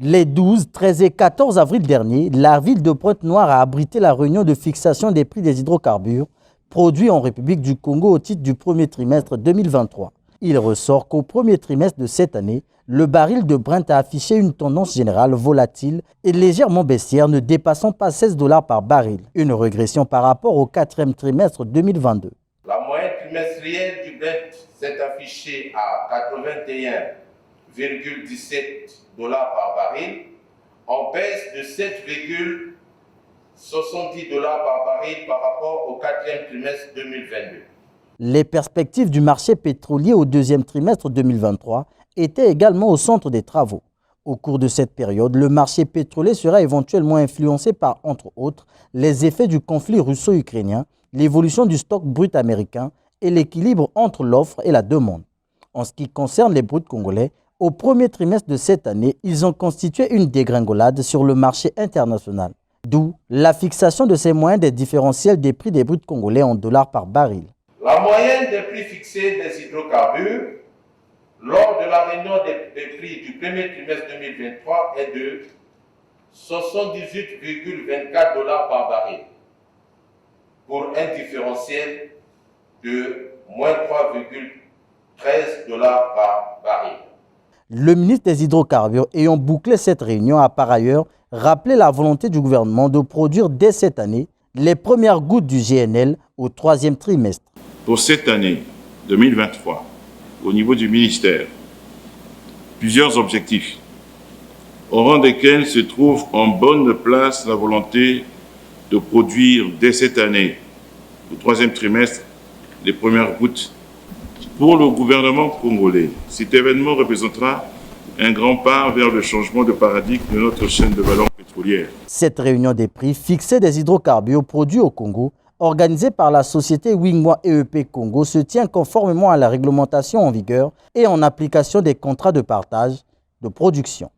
Les 12, 13 et 14 avril dernier, la ville de Pointe-Noire a abrité la réunion de fixation des prix des hydrocarbures produits en République du Congo au titre du premier trimestre 2023. Il ressort qu'au premier trimestre de cette année, le baril de Brent a affiché une tendance générale volatile et légèrement baissière, ne dépassant pas 16 $ par baril, une régression par rapport au quatrième trimestre 2022. La moyenne trimestrielle du Brent s'est affichée à 81,17 $ par baril, en baisse de 7,70 $ par baril par rapport au quatrième trimestre 2022. Les perspectives du marché pétrolier au deuxième trimestre 2023 étaient également au centre des travaux. Au cours de cette période, le marché pétrolier sera éventuellement influencé par, entre autres, les effets du conflit russo-ukrainien, l'évolution du stock brut américain et l'équilibre entre l'offre et la demande. En ce qui concerne les bruts congolais, au premier trimestre de cette année, ils ont constitué une dégringolade sur le marché international, d'où la fixation de ces moyens des différentiels des prix des bruts congolais en dollars par baril. La moyenne des prix fixés des hydrocarbures lors de la réunion des prix du premier trimestre 2023 est de 78,24 $ par baril, pour un différentiel de moins 3,13 $ par baril. Le ministre des Hydrocarbures ayant bouclé cette réunion a par ailleurs rappelé la volonté du gouvernement de produire dès cette année les premières gouttes du GNL au troisième trimestre. Pour cette année 2023, au niveau du ministère, plusieurs objectifs, au rang desquels se trouve en bonne place la volonté de produire dès cette année, au troisième trimestre, les premières gouttes. Pour le gouvernement congolais, cet événement représentera un grand pas vers le changement de paradigme de notre chaîne de valeur pétrolière. Cette réunion des prix fixés des hydrocarbures produits au Congo, organisée par la société Wingwa EEP Congo, se tient conformément à la réglementation en vigueur et en application des contrats de partage de production.